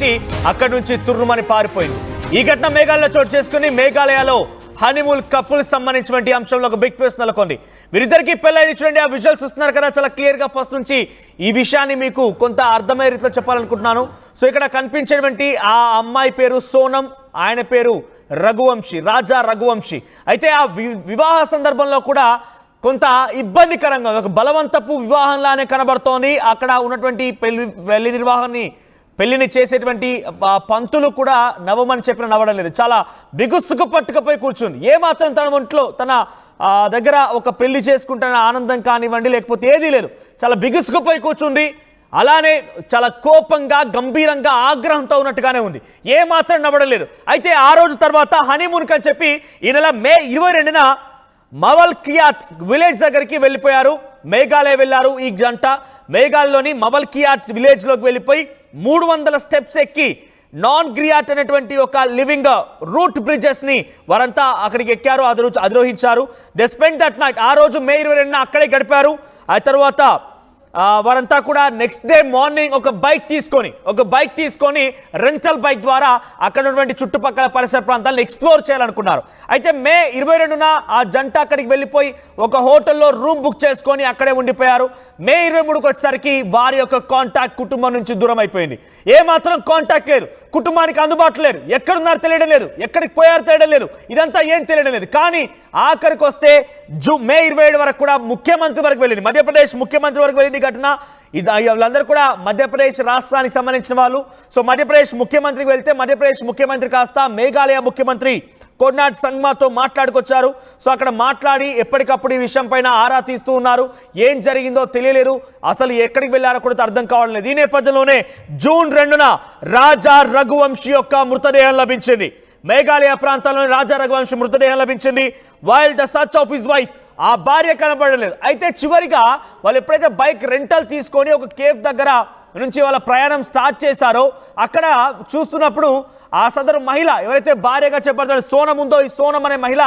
గ్రహించి అక్కడి నుంచి తుర్రుమని పారిపోయింది. ఈ ఘటన మేఘాలయలో చోటు చేసుకుని మేఘాలయలో హనీమూన్ కపుల్ సంబంధించినటువంటి అంశంలో ఒక బిగ్ ట్విస్ట్ నెలకొంది. వీరిద్దరికీ పెళ్ళైన చూడండి, ఆ విజువల్స్ చూస్తున్నారు కదా, చాలా క్లియర్గా ఫస్ట్ నుంచి ఈ విషయాన్ని మీకు కొంత అర్థమయ్యే రీతిలో చెప్పాలనుకుంటున్నాను. సో ఇక్కడ కనిపించేటువంటి ఆ అమ్మాయి పేరు సోనం, ఆయన పేరు రఘువంశీ, రాజా రఘువంశీ. అయితే ఆ వివాహ సందర్భంలో కూడా కొంత ఇబ్బందికరంగా ఒక బలవంతపు వివాహంలానే కనబడుతోంది. అక్కడ ఉన్నటువంటి పెళ్లిని చేసేటువంటి పంతులు కూడా నవ్వమని చెప్పిన నవ్వడం లేదు. చాలా బిగుసుకు పట్టుకపోయి కూర్చుంది. ఏమాత్రం తన ఒంట్లో తన దగ్గర ఒక పెళ్లి చేసుకుంటున్న ఆనందం కానివ్వండి లేకపోతే ఏదీ లేదు. చాలా బిగుసుకుపోయి కూర్చుంది. అలానే చాలా కోపంగా గంభీరంగా ఆగ్రహంతో ఉన్నట్టుగానే ఉంది. ఏమాత్రం నవ్వడం లేదు. అయితే ఆ రోజు తర్వాత హనీమూన్కి అని చెప్పి ఈ నెల మే 22న మవల్కియాట్ విలేజ్ దగ్గరికి వెళ్ళిపోయారు. మేఘాలయ వెళ్ళారు ఈ జంట. మేఘాలయలోని మవల్కియాట్ విలేజ్లోకి వెళ్ళిపోయి 300 స్టెప్స్ ఎక్కి నాన్ గ్రియాట్ అనేటువంటి ఒక లివింగ్ రూట్ బ్రిడ్జెస్ని వారంతా అక్కడికి ఎక్కారు, అధిరోహించారు. They spend that night. ఆ రోజు మే 22న అక్కడే గడిపారు. ఆ తర్వాత వారంతా కూడా నెక్స్ట్ డే మార్నింగ్ ఒక బైక్ తీసుకొని రెంటల్ బైక్ ద్వారా అక్కడ ఉన్నటువంటి చుట్టుపక్కల పరిసర ప్రాంతాలను ఎక్స్ప్లోర్ చేయాలనుకున్నారు. అయితే మే 22న ఆ జంట అక్కడికి వెళ్ళిపోయి ఒక హోటల్లో రూమ్ బుక్ చేసుకొని అక్కడే ఉండిపోయారు. మే 23కి వచ్చేసరికి వారి యొక్క కాంటాక్ట్ కుటుంబం నుంచి దూరం అయిపోయింది. ఏమాత్రం కాంటాక్ట్ లేదు, కుటుంబానికి అందుబాటులో లేరు, ఎక్కడున్నారు తెలియడం లేదు, ఎక్కడికి పోయారు తెలియడం లేదు, ఇదంతా ఏం తెలియడం లేదు. కానీ ఆఖరికి వస్తే మే 27 వరకు కూడా ముఖ్యమంత్రి వరకు వెళ్ళింది, మధ్యప్రదేశ్ ముఖ్యమంత్రి వరకు వెళ్ళింది ఘటన. వాళ్ళందరూ కూడా మధ్యప్రదేశ్ రాష్ట్రానికి సంబంధించిన వాళ్ళు. సో మధ్యప్రదేశ్ ముఖ్యమంత్రికి వెళ్తే మధ్యప్రదేశ్ ముఖ్యమంత్రి కాస్త మేఘాలయ ముఖ్యమంత్రి కోనార్డ్ సంగ్మాతో మాట్లాడుకొచ్చారు. సో అక్కడ మాట్లాడి ఎప్పటికప్పుడు ఈ విషయం పైన ఆరా తీస్తూ ఉన్నారు. ఏం జరిగిందో తెలియలేదు, అసలు ఎక్కడికి వెళ్ళారో కూడా అర్థం కావడం లేదు. ఈ నేపథ్యంలోనే జూన్ 2న రాజా రఘువంశీ యొక్క మృతదేహం లభించింది. మేఘాలయ ప్రాంతంలోని రాజా రఘువంశీ మృతదేహం లభించింది. While the search of his wife, ఆ భార్య కనబడలేదు. అయితే చివరిగా వాళ్ళు ఎప్పుడైతే బైక్ రెంటల్ తీసుకొని ఒక కేఫ్ దగ్గర నుంచి వాళ్ళ ప్రయాణం స్టార్ట్ చేశారో అక్కడ చూస్తున్నప్పుడు ఆ సదరు మహిళ ఎవరైతే భార్యగా చెప్పబడుతున్న సోనం ఉందో, ఈ సోనం అనే మహిళ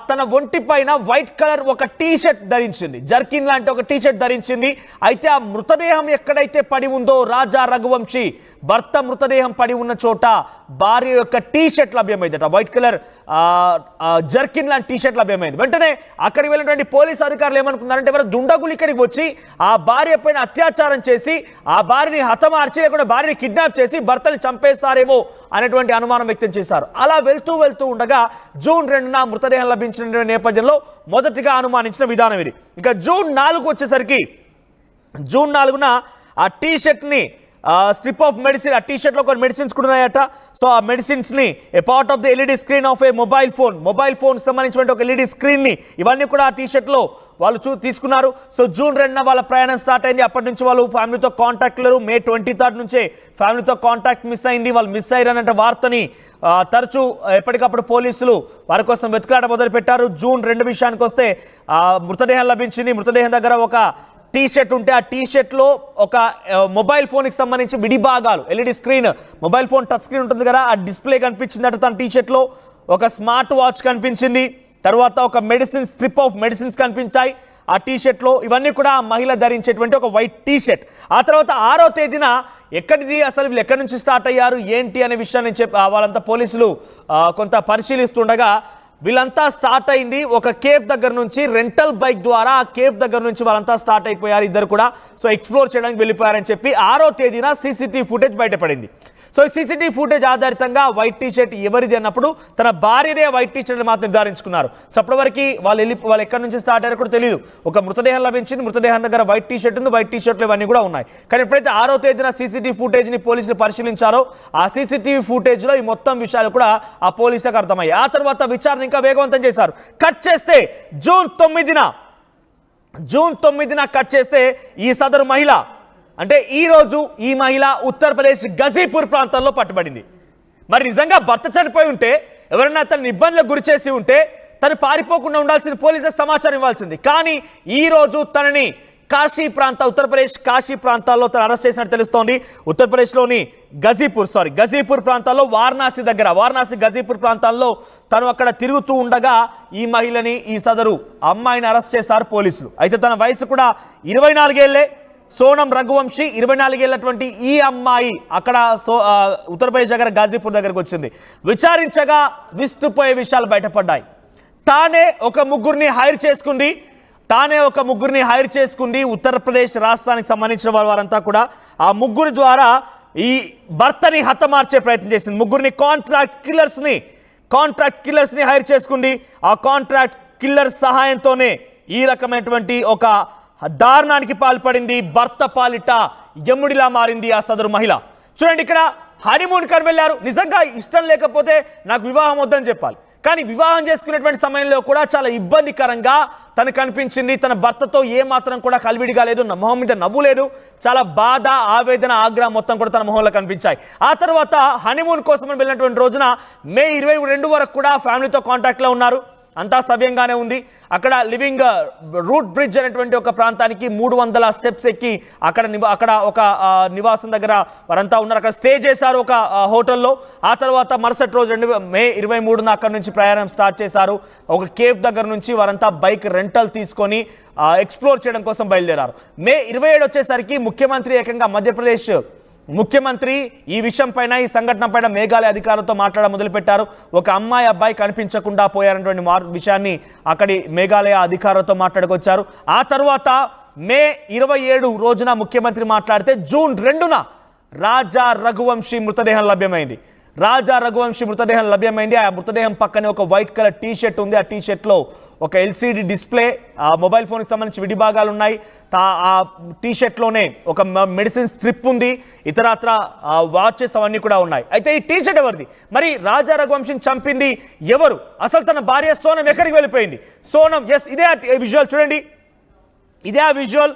తన ఒంటి పైన వైట్ కలర్ ఒక టీ షర్ట్ ధరించింది, జర్కిన్ లాంటి ఒక టీ షర్ట్ ధరించింది. అయితే ఆ మృతదేహం ఎక్కడైతే పడి ఉందో రాజా రఘువంశీ భర్త మృతదేహం పడి ఉన్న చోట భార్య యొక్క టీ షర్ట్ లభ్యమైందట, వైట్ కలర్ జర్కిన్ లాంటి టీ షర్ట్ లభ్యమైంది. వెంటనే అక్కడికి వెళ్ళినటువంటి పోలీసు అధికారులు ఏమనుకున్నారంటే ఎవరు దుండగులు ఇక్కడికి వచ్చి ఆ భార్య పైన అత్యాచారం చేసి ఆ భార్యని హతమార్చి లేకుండా భార్యని కిడ్నాప్ చేసి భర్తని చంపేస్తారేమో అనేటువంటి అనుమానం వ్యక్తం చేశారు. అలా వెళ్తూ ఉండగా జూన్ 2న మృతదేహం లభించిన నేపథ్యంలో మొదటిగా అనుమానించిన విధానం ఇది. ఇక జూన్ 4కు వచ్చేసరికి జూన్ 4న ఆ టీ షర్ట్ని స్ట్రిప్ ఆఫ్ మెడిసిన్, ఆ టీ షర్ట్లో కొన్ని మెడిసిన్స్ కూడా ఉన్నాయట. సో ఆ మెడిసిన్స్ని A part of the LED screen of a mobile phone సంబంధించిన ఒక ఎల్ఈడి స్క్రీన్ని ఇవన్నీ కూడా ఆ టీ షర్ట్లో వాళ్ళు తీసుకున్నారు. సో జూన్ 2న వాళ్ళ ప్రయాణం స్టార్ట్ అయింది. అప్పటి నుంచి వాళ్ళు ఫ్యామిలీతో కాంటాక్ట్ లేరు. మే 23 నుంచే ఫ్యామిలీతో కాంటాక్ట్ మిస్ అయింది. వాళ్ళు మిస్ అయ్యారనే వార్తని తరచూ ఎప్పటికప్పుడు పోలీసులు వారి కోసం వెతుకులాట మొదలుపెట్టారు. జూన్ 2 విషయానికి వస్తే మృతదేహం లభించింది. మృతదేహం దగ్గర ఒక టీ షర్ట్ ఉంటే ఆ టీ షర్ట్లో ఒక మొబైల్ ఫోన్కి సంబంధించి విడి భాగాలు, LED screen, mobile phone touch screen ఉంటుంది కదా, ఆ డిస్ప్లే కనిపించిందట తన టీ షర్ట్లో. ఒక స్మార్ట్ వాచ్ కనిపించింది. తర్వాత ఒక స్ట్రిప్ ఆఫ్ మెడిసిన్స్ కనిపించాయి ఆ టీ షర్ట్లో. ఇవన్నీ కూడా మహిళ ధరించేటువంటి ఒక వైట్ టీ షర్ట్. ఆ తర్వాత 6వ తేదీన ఎక్కడిది, అసలు వీళ్ళు ఎక్కడి నుంచి స్టార్ట్ అయ్యారు ఏంటి అనే విషయాన్ని వాళ్ళంతా పోలీసులు కొంత పరిశీలిస్తుండగా వీళ్ళంతా స్టార్ట్ అయింది ఒక కేఫ్ దగ్గర నుంచి, రెంటల్ బైక్ ద్వారా ఆ కేఫ్ దగ్గర నుంచి వాళ్ళంతా స్టార్ట్ అయిపోయారు ఇద్దరు కూడా. సో ఎక్స్ప్లోర్ చేయడానికి వెళ్ళిపోయారని చెప్పి 6వ తేదీన సీసీటీవీ ఫుటేజ్ బయటపడింది. సో ఈ సీసీటీవీ ఫుటేజ్ ఆధారితంగా వైట్ టీ షర్ట్ ఎవరిది అన్నప్పుడు తన భార్యనే వైట్ టీ షర్ట్ మాత్రం నిర్ధారించుకున్నారు. సో అప్పటివరకు వాళ్ళు ఎక్కడి నుంచి స్టార్ట్ అయ్యారో కూడా తెలియదు. ఒక మృతదేహం లభించింది, మృతదేహం దగ్గర వైట్ టీ షర్ట్ ఉంది, వైట్ టీ షర్ట్లు ఇవన్నీ కూడా ఉన్నాయి. కానీ ఎప్పుడైతే 6వ తేదీన సీసీటీవీ ఫుటేజ్ని పోలీసులు పరిశీలించారో ఆ సీసీటీవీ ఫుటేజ్లో ఈ మొత్తం విషయాలు కూడా ఆ పోలీసులకు అర్థమయ్యాయి. ఆ తర్వాత విచారణ ఇంకా వేగవంతం చేశారు. కట్ చేస్తే జూన్ 9న కట్ చేస్తే ఈ సదరు మహిళ అంటే ఈరోజు ఈ మహిళ ఉత్తరప్రదేశ్ గజీపూర్ ప్రాంతంలో పట్టుబడింది. మరి నిజంగా భర్త చనిపోయి ఉంటే, ఎవరైనా తనని ఇబ్బందులకు గురి చేసి ఉంటే తను పారిపోకుండా ఉండాల్సింది, పోలీసులకు సమాచారం ఇవ్వాల్సింది. కానీ ఈరోజు తనని ఉత్తరప్రదేశ్ కాశీ ప్రాంతాల్లో తను అరెస్ట్ చేసినట్టు తెలుస్తోంది. ఉత్తరప్రదేశ్లోని గజీపూర్ ప్రాంతాల్లో వారణాసి గజీపూర్ ప్రాంతాల్లో తను అక్కడ తిరుగుతూ ఉండగా ఈ మహిళని, ఈ సదరు అమ్మాయిని అరెస్ట్ చేశారు పోలీసులు. అయితే తన వయసు కూడా 24 ఏళ్లే. సోనం రఘువంశీ 24 ఏళ్లటువంటి ఈ అమ్మాయి అక్కడ ఉత్తరప్రదేశ్ దగ్గర గాజీపూర్ దగ్గరకు వచ్చింది. విచారించగా విస్తుపోయే విషయాలు బయటపడ్డాయి. తానే ఒక ముగ్గురిని హైర్ చేసుకుంది ఉత్తరప్రదేశ్ రాష్ట్రానికి సంబంధించిన వారంతా కూడా ఆ ముగ్గురి ద్వారా ఈ భర్తని హతమార్చే ప్రయత్నం చేసింది. ముగ్గురిని కాంట్రాక్ట్ కిల్లర్స్ని హైర్ చేసుకుంది. ఆ కాంట్రాక్ట్ కిల్లర్ సహాయంతోనే ఈ రకమైనటువంటి ఒక దారుణానికి పాల్పడింది. భర్త పాలిట యముడిలా మారింది ఆ సదరు మహిళ. చూడండి, ఇక్కడ హనీమూన్ కని వెళ్ళారు. నిజంగా ఇష్టం లేకపోతే నాకు వివాహం వద్దని చెప్పాలి. కానీ వివాహం చేసుకునేటువంటి సమయంలో కూడా చాలా ఇబ్బందికరంగా తనకు కనిపించింది. తన భర్తతో ఏమాత్రం కూడా కలివిడిగా లేదు, మొహం మీద నవ్వు లేదు. చాలా బాధ, ఆవేదన, ఆగ్రహం మొత్తం కూడా తన మొహంలో కనిపించాయి. ఆ తర్వాత హనీమూన్ కోసం వెళ్ళినటువంటి రోజున మే 22 వరకు కూడా ఫ్యామిలీతో కాంటాక్ట్లో ఉన్నారు. అంతా సవ్యంగానే ఉంది. అక్కడ లివింగ్ రూట్ బ్రిడ్జ్ అనేటువంటి ఒక ప్రాంతానికి 300 స్టెప్స్ ఎక్కి అక్కడ ఒక నివాసం దగ్గర వారంతా ఉన్నారు. అక్కడ స్టే చేశారు ఒక హోటల్లో. ఆ తర్వాత మరుసటి రోజు మే 23న అక్కడ నుంచి ప్రయాణం స్టార్ట్ చేశారు. ఒక కేఫ్ దగ్గర నుంచి వారంతా బైక్ రెంటల్ తీసుకొని ఎక్స్ప్లోర్ చేయడం కోసం బయలుదేరారు. మే 27 వచ్చేసరికి ముఖ్యమంత్రి ఏకంగా మధ్యప్రదేశ్ ముఖ్యమంత్రి ఈ విషయం పైన, ఈ సంఘటన పైన మేఘాలయ అధికారులతో మాట్లాడడం మొదలుపెట్టారు. ఒక అమ్మాయి అబ్బాయి కనిపించకుండా పోయారనేటువంటి విషయాన్ని అక్కడి మేఘాలయ అధికారులతో మాట్లాడుకొచ్చారు. ఆ తర్వాత మే 27 రోజున ముఖ్యమంత్రి మాట్లాడితే జూన్ 2న రాజా రఘువంశీ మృతదేహం లభ్యమైంది. ఆ మృతదేహం పక్కనే ఒక వైట్ కలర్ టీ షర్ట్ ఉంది. ఆ టీ షర్ట్లో ఒక ఎల్సిడి డిస్ప్లే, మొబైల్ ఫోన్కి సంబంధించి విడిభాగాలు ఉన్నాయి. ఆ టీ షర్ట్లోనే ఒక మెడిసిన్ స్ట్రిప్ ఉంది, ఇతరత్ర వాచెస్ అవన్నీ కూడా ఉన్నాయి. అయితే ఈ టీ షర్ట్ ఎవరిది? మరి రాజా రఘువంశీని చంపింది ఎవరు? అసలు తన భార్య సోనం ఎక్కడికి వెళ్ళిపోయింది? సోనం, ఇదే విజువల్ చూడండి, ఇదే ఆ విజువల్.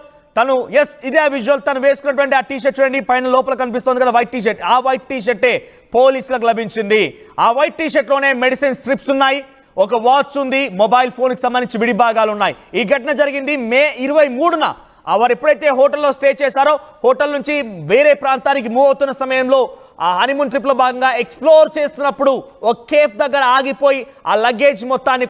తను వేసుకున్నటువంటి ఆ టీ షర్ట్ చూడండి, పైన లోపల కనిపిస్తుంది కదా వైట్ టీ షర్ట్. ఆ వైట్ టీ షర్టే పోలీసులకు లభించింది. ఆ వైట్ టీ షర్ట్లోనే మెడిసిన్ స్ట్రిప్స్ ఉన్నాయి, ఒక వాచ్ ఉంది, మొబైల్ ఫోన్కి సంబంధించి విడిభాగాలు ఉన్నాయి. ఈ ఘటన జరిగింది మే 23న. వారు ఎప్పుడైతే హోటల్లో స్టే చేశారో, హోటల్ నుంచి వేరే ప్రాంతానికి మూవ్ అవుతున్న సమయంలో ఆ హనీమూన్ ట్రిప్లో భాగంగా ఎక్స్ప్లోర్ చేస్తున్నప్పుడు ఒక కేఫ్ దగ్గర ఆగిపోయి ఆ లగేజ్ మొత్తాన్ని